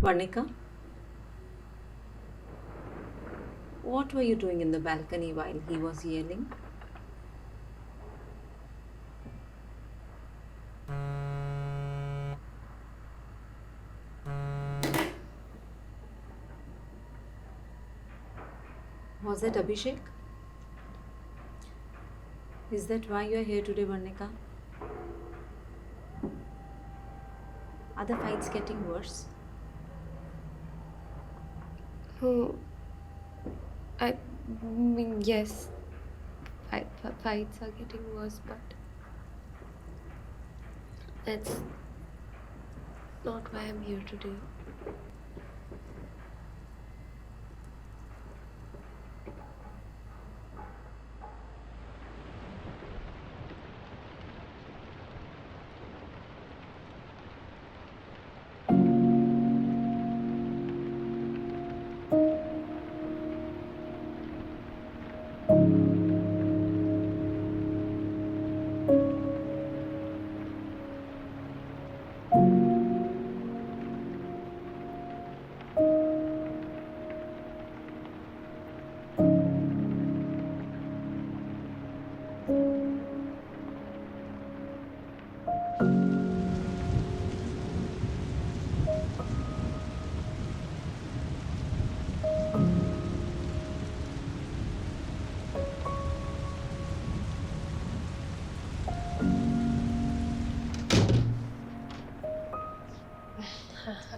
Varnika, what were you doing in the balcony while he was yelling? Was it Abhishek? Is that why you are here today, Varnika? Are the fights getting worse? Oh, I mean, yes, fights are getting worse, but that's not why I'm here today.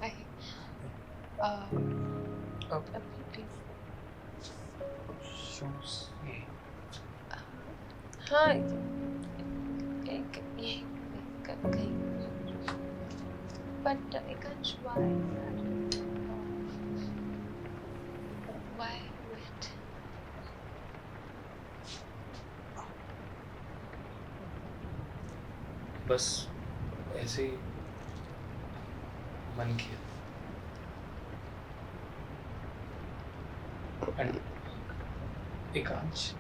Hi. Uh, अब please. Shoes ये हाँ, यहीं पे कहीं but Ikansh, why wait? बस ऐसे ही मन किया and Ekansh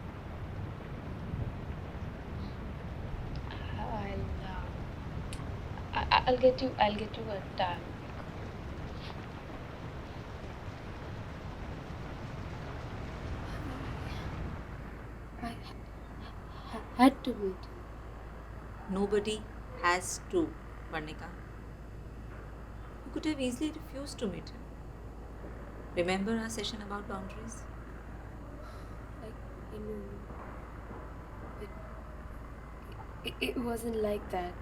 I'll get you a towel. I had to meet him. Nobody has to, Varnika. You could have easily refused to meet him. Remember our session about boundaries? I know. It, it wasn't like that.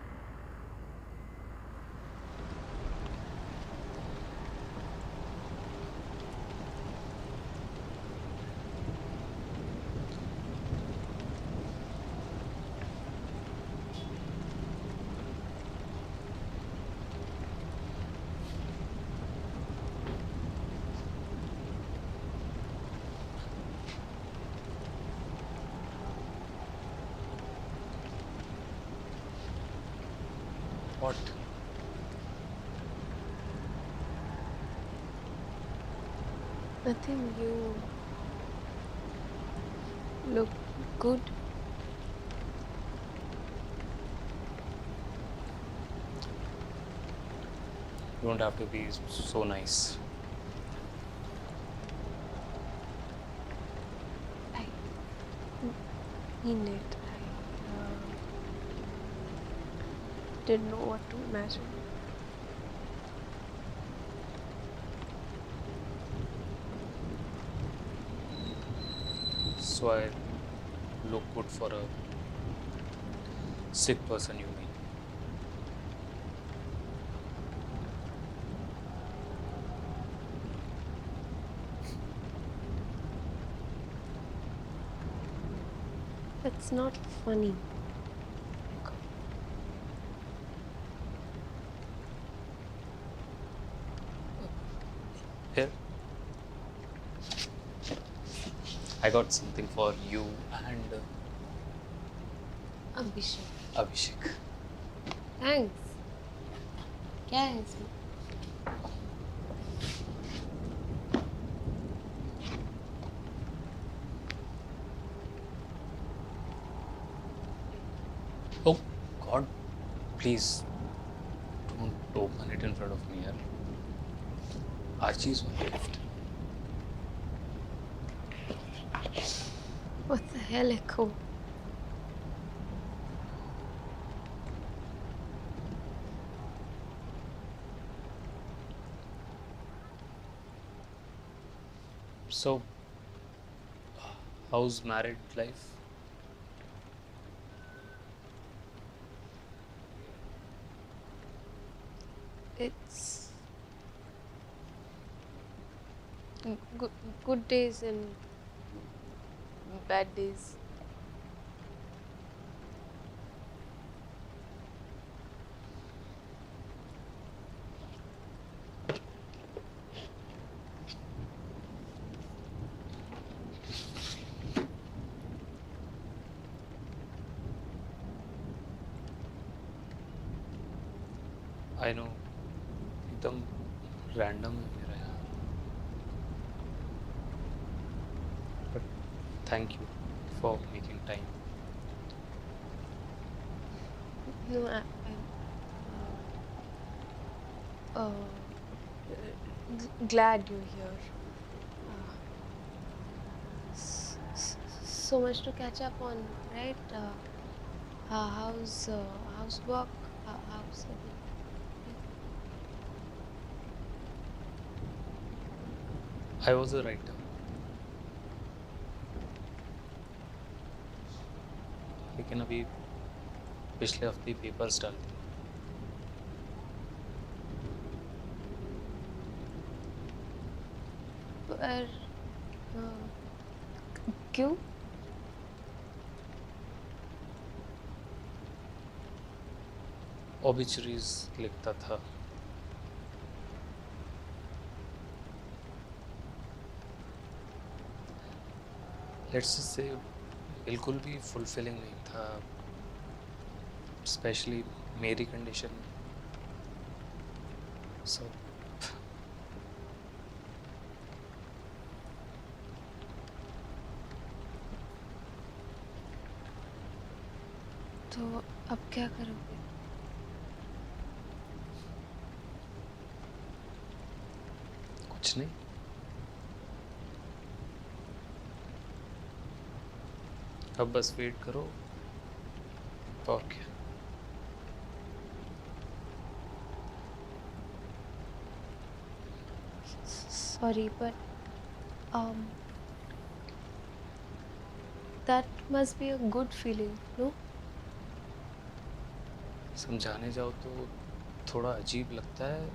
What Nothing. You look good. You don't have to be so nice I mean it. I didn't know what to imagine. So I look good for a sick person you mean That's not funny. here I got something for you and Abhishek. Abhishek Thanks. क्या है इसमें? oh god please don't open it in front of me yaar Archie's one gift. What the hell, Echo? So, how's married life? It's good, good days and bad days. I know, एकदम random है मेरा यहाँ. But thank you for making time. No, I'm glad you're here. Uh, so much to catch up on, right? How's work? How's everything? I was a writer. लेकिन अभी पिछले हफ्ते papers डाल दिए. पर क्यों? ऑबिचुरीज लिखता था. लेट्स से बिल्कुल भी फुलफिलिंग नहीं था, स्पेशली मेरी कंडीशन में. सो तो अब क्या करोगे? कुछ नहीं. अब बस वेट करो और क्या. Sorry, but that must be a good feeling, no? समझाने जाओ तो थोड़ा अजीब लगता है,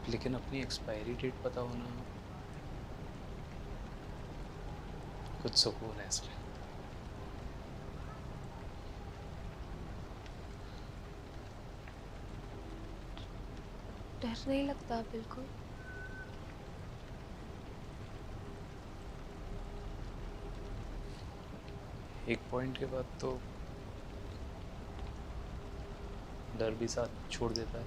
लेकिन अपनी एक्सपायरी डेट पता होना कुछ सुकून है इसमें. डर नहीं लगता बिल्कुल? एक पॉइंट के बाद तो डर भी साथ छोड़ देता है.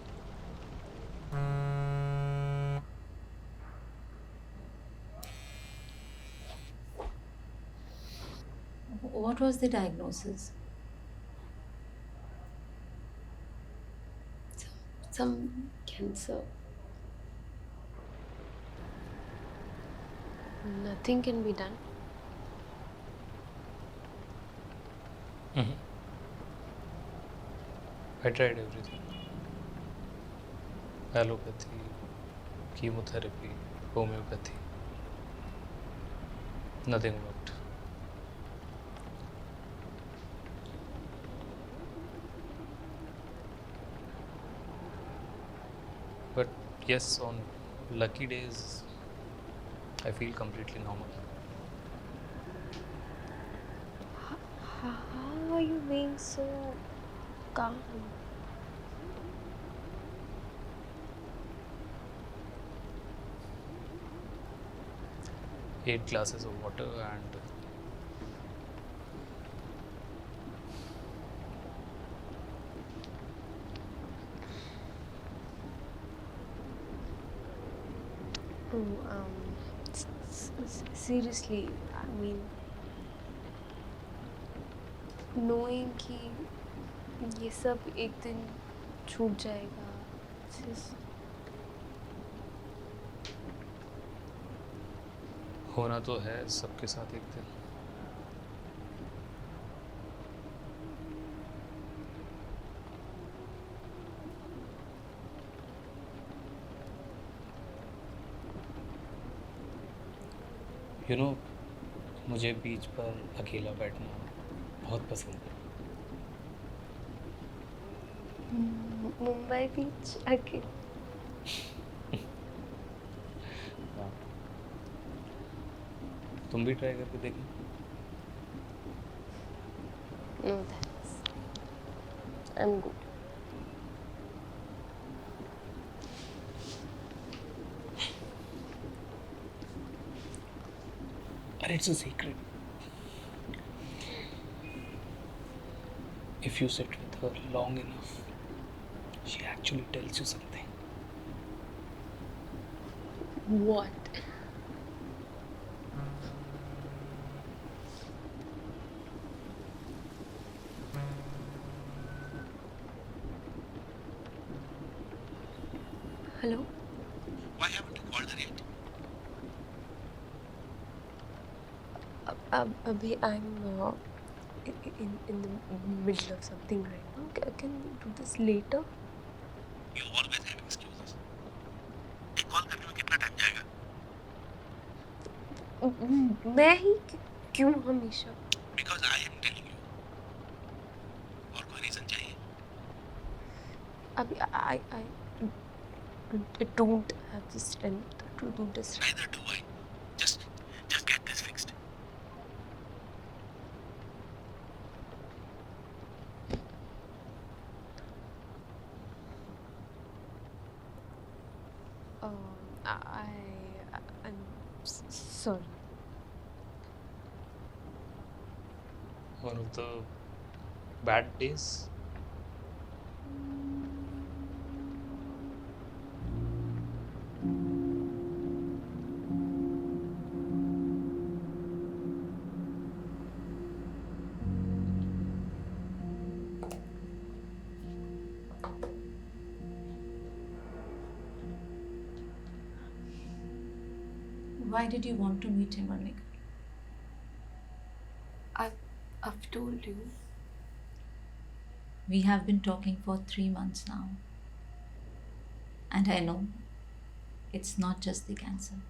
What was the diagnosis? Some cancer. Nothing can be done. I tried everything. Allopathy, chemotherapy, homeopathy. Nothing worked. But yes, on lucky days, I feel completely normal. How are you being so calm? 8 glasses of water and Oh, seriously, I mean, knowing कि ये सब एक दिन छूट जाएगा, it's just होना तो है सबके साथ एक दिन। यू नो, मुझे बीच पर अकेला बैठना बहुत पसंद है। मुंबई बीच अकेले? हाँ, तुम भी ट्राई करके देखना। No thanks, I am good. But it's a secret. If you sit with her long enough, she actually tells you something. What? Hello? Why haven't you called her yet? Abhi, I'm in the middle of something right now. Can we do this later? You always have excuses. एक call करने में कितना time जाएगा? मैं ही क्यों हमेशा? Because I am telling you. और कोई रीजन चाहिए? Abhi, I don't have the strength to do this. Neither do I. Just get this fixed. I'm sorry. One of the bad days. Why did you want to meet him, Varnika? I've told you. We have been talking for 3 months now. And I know it's not just the cancer.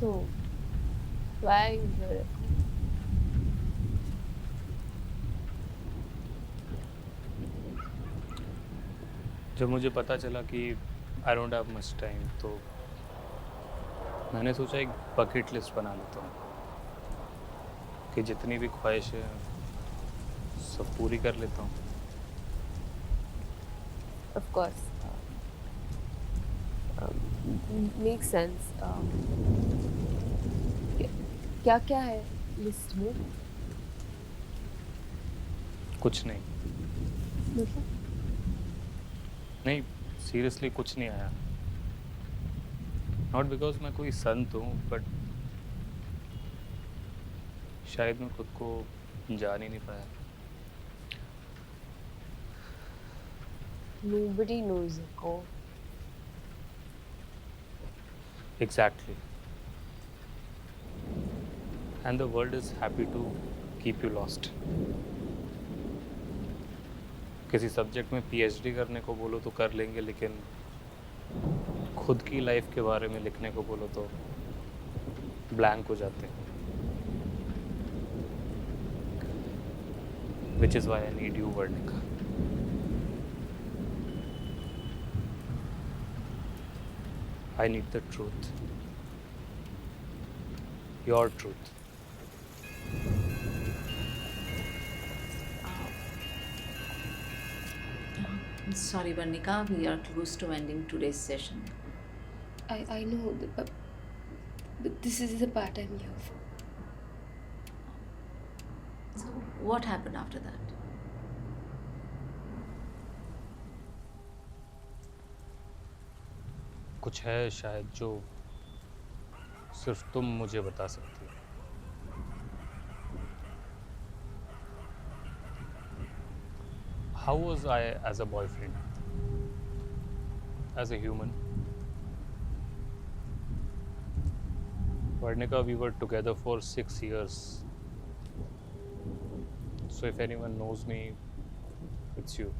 So, why are you here? जब मुझे पता चला कि I don't have much time, तो मैंने सोचा एक bucket list बना लेता हूँ कि जितनी भी ख्वाहिशें सब पूरी कर लेता हूँ। Of course. Makes sense. क्या क्या है लिस्ट में? कुछ नहीं, मतलब? नहीं सीरियसली कुछ नहीं आया। नॉट बिकॉज मैं कोई संत हूँ, बट शायद मैं खुद को जान ही नहीं पाया। Nobody knows Eko. Exactly. And the world is happy to keep you lost. किसी सब्जेक्ट में PhD करने को बोलो तो कर लेंगे, लेकिन खुद की लाइफ के बारे में लिखने को बोलो तो ब्लैंक हो जाते हैं। Which is why I need you, Varnika. I need the truth. Your truth. Sorry, Varnika, we are close to ending today's session. I know, but this is the part I'm here for. So, what happened after that? कुछ है शायद जो सिर्फ तुम मुझे बता सकती हो. How was I as a boyfriend? As a human? Varnika, we were together for 6 years. So if anyone knows me, it's you.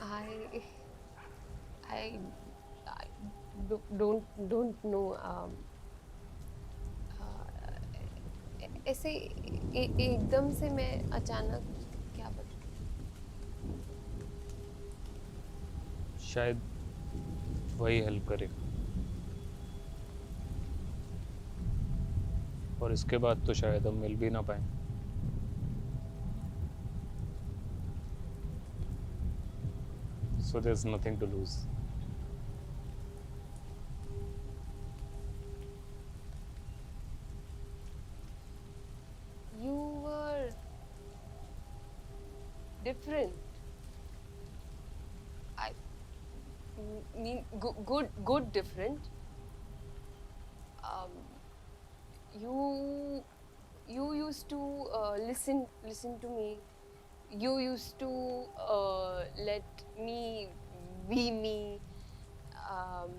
I I I don't know. ऐसे एकदम से मैं अचानक क्या बताऊं. शायद वही हेल्प करेगा. और इसके बाद तो शायद हम मिल भी ना पाए. So there's nothing to lose. You were different. I mean good different. You used to listen to me. You used to let me be me. Um,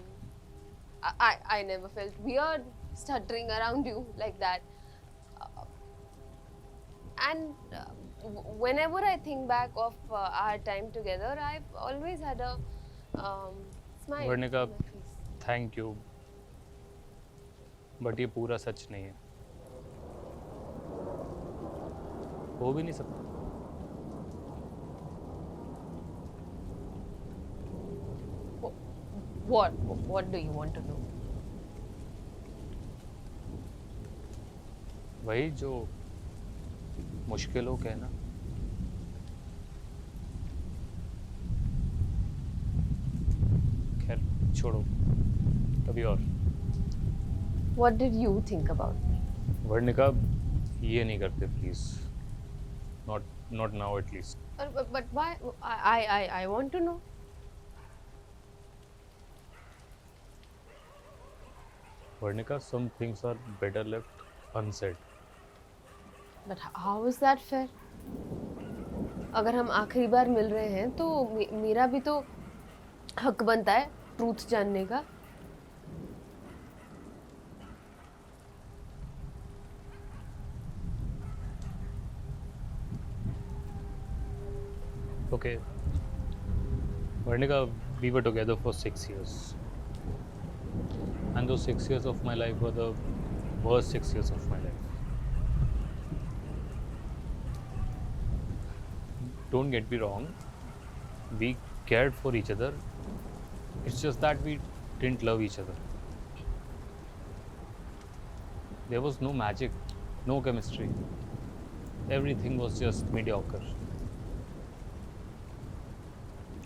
I never felt weird stuttering around you like that. And whenever I think back of our time together, I've always had a smile Varnika, on my face. Thank you. But ये पूरा सच नहीं है. हो भी नहीं सकता. What do you want to know? वही जो मुश्किल हो कहना. खैर छोड़ो, कभी और. What did you think about me? Varnika, ये नहीं करते please. Not now at least. But why? I want to know. Varnika, some things are better left unsaid. But how is that fair? अगर हम आखिरी बार मिल रहे हैं तो मेरा भी तो हक बनता है ट्रूथ जानने का. Okay. Varnika, we were together for 6 years. And those 6 years of my life were the worst 6 years of my life. Don't get me wrong. We cared for each other. It's just that we didn't love each other. There was no magic, no chemistry. Everything was just mediocre.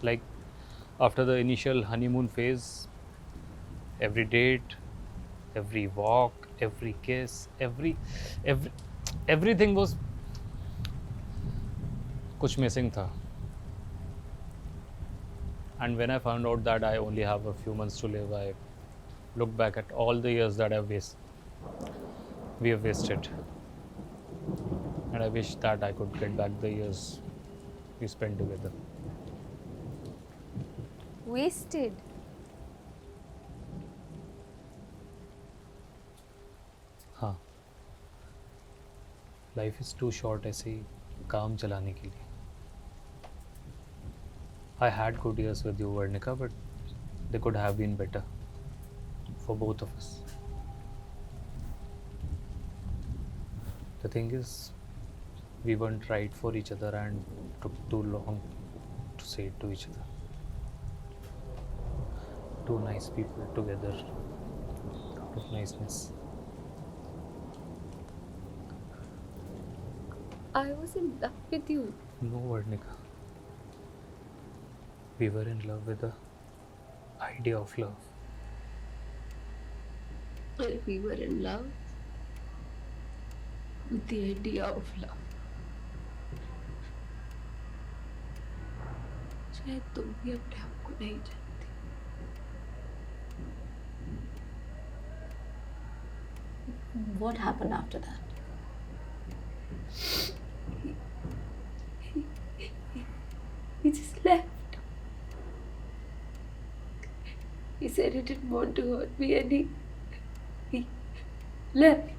Like after the initial honeymoon phase, every date, every walk, every kiss, everything was कुछ missing था. And when I found out that I only have a few months to live, I looked back at all the years that we have wasted. And I wish that I could get back the years we spent together. Wasted. हाँ, life is to short ऐसे ही काम चलाने के लिए. I had good years with you, Varnika, but they could have been better for both of us. The thing is, we weren't right for each other and took too long to say it to each other. Two nice people together out of niceness. I was in love with you. No, Varnika. We were in love with the idea of love. We were in love with the idea of love. शायद तुम भी अपने आप को नहीं जानती। What happened after that? He just left. He said he didn't want to hurt me and he left.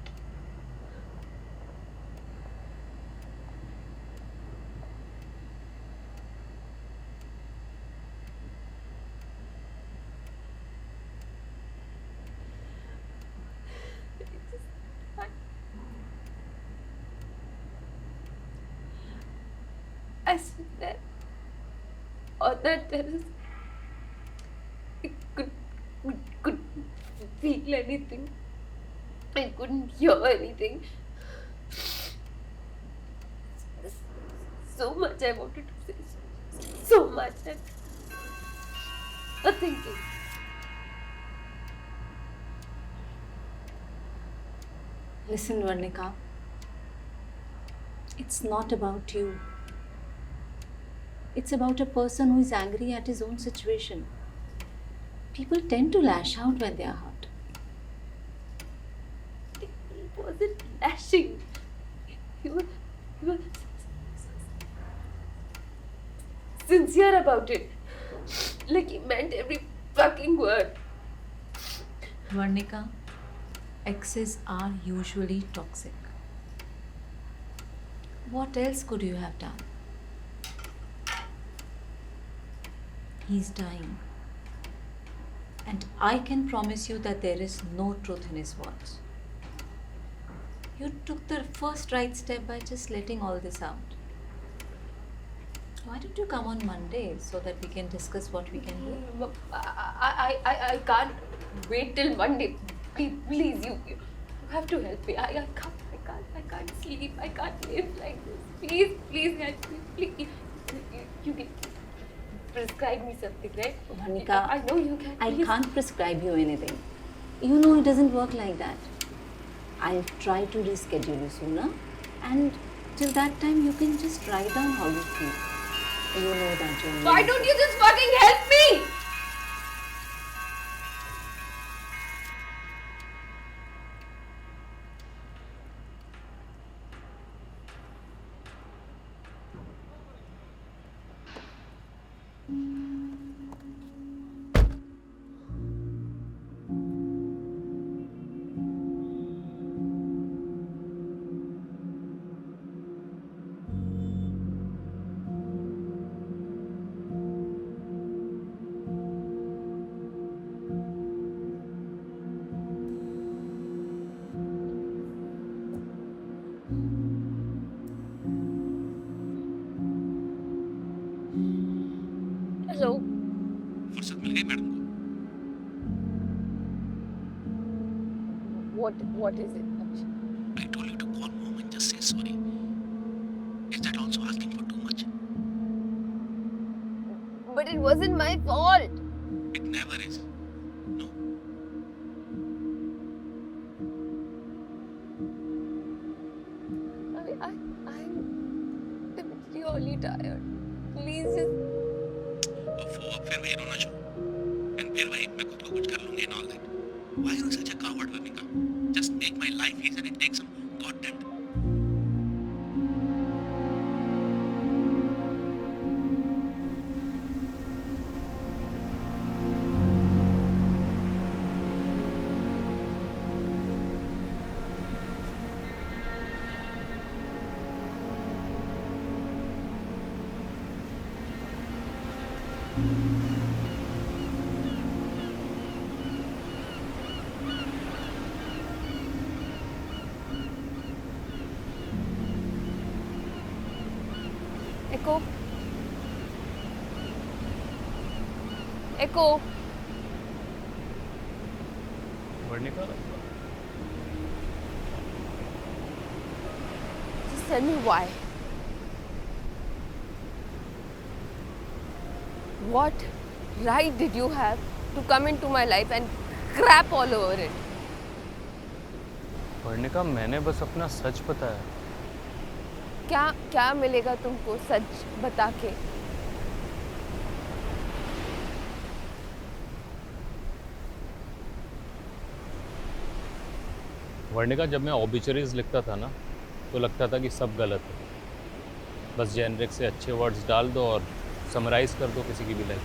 I stood there on that terrace. I couldn't feel anything. I couldn't hear anything. So much I wanted to say. So much. And nothing came. Listen, Varnika. It's not about you. It's about a person who is angry at his own situation. People tend to lash out when they are hurt. He wasn't lashing. He was sincere about it. Like he meant every fucking word. Varnika, exes are usually toxic. What else could you have done? He's dying. And I can promise you that there is no truth in his words. You took the first right step by just letting all this out. Why don't you come on Monday so that we can discuss what we can do? I can't wait till Monday. Please, you have to help me. I can't sleep. I can't live like this. Please help me. Please. You can prescribe me something, right? Varnika, I know you can. I Please. can't prescribe you anything. You know it doesn't work like that. I'll try to reschedule you sooner, and till that time you can just write down how you feel. You know that you're Why don't you just fucking help me? Hello. फुर्सत मिल गई madam को? What is it? I told you to call mom and just say sorry. Is that also asking for too much? But it wasn't my fault. It never is. No. I'm really tired. Please just. फिर वही रोना शुरू and फिर वही मैं खुद को कुछ कर लूंगी and all that. Why are you such a coward, Varnika? Just make my life easier and take some goddamn. Echo. Echo. Varnika, Just tell me why. What right did you have to come into my life and crap all over it? Varnika, मैंने बस अपना सच बताया. क्या क्या मिलेगा तुमको सच बता के? वर्णिका, जब मैं ऑबिचरीज लिखता था ना, तो लगता था कि सब गलत है, बस जेनरिक से अच्छे वर्ड्स डाल दो और समराइज कर दो किसी की भी लाइफ।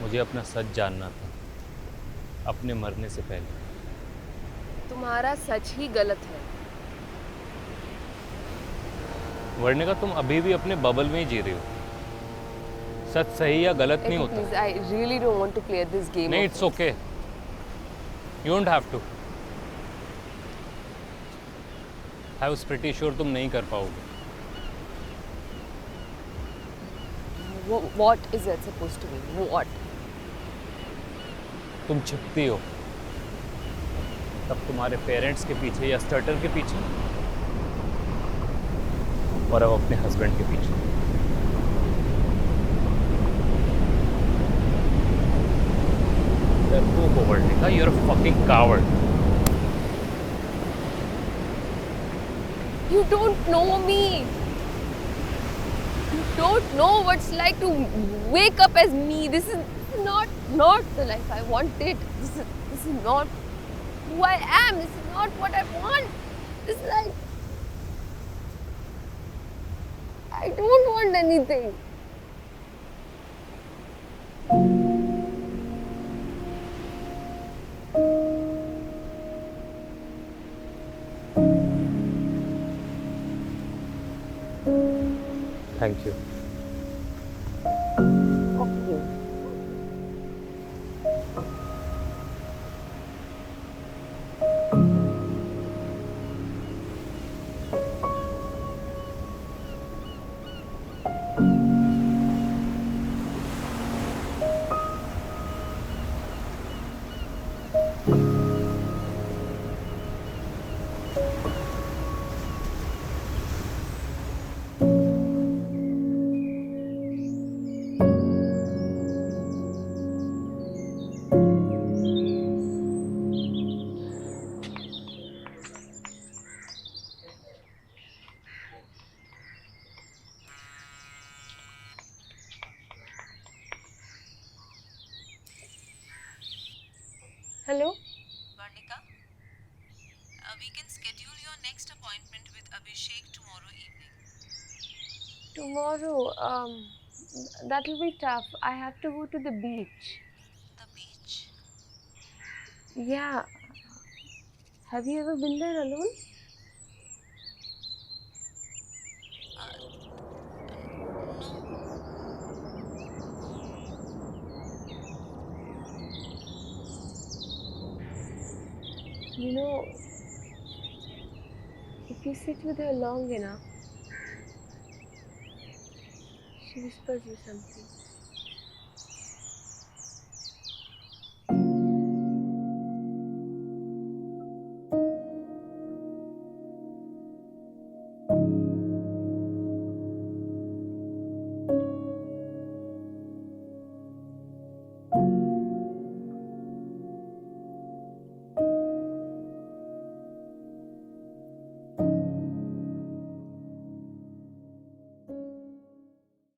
मुझे अपना सच जानना था, अपने मरने से पहले। तुम्हारा सच ही गलत है। वर्णिका, तुम अभी भी अपने बबल में ही जी रही हो। सच सही या गलत नहीं होता। Please, I really don't want to play this game. नहीं, it's okay, you don't have to. I was pretty sure तुम नहीं कर पाओगे। What is that supposed to mean? What? तुम छिपती हो, तब तुम्हारे पेरेंट्स के पीछे या स्टर्टर के पीछे, और अब अपने हस्बैंड के पीछे। डरपोक हो Varnika, you are a fucking coward. You don't know me. You don't know what's like to wake up as me. This is not the life I wanted. This is not who I am. This is not what I want. This is like I don't want anything. Thank you. Okay. Hello? Varnika, we can schedule your next appointment with Abhishek tomorrow evening. Tomorrow, that'll be tough. I have to go to the beach. The beach? Yeah. Have you ever been there alone? No. You know, if you sit with her long enough, she whispers you something.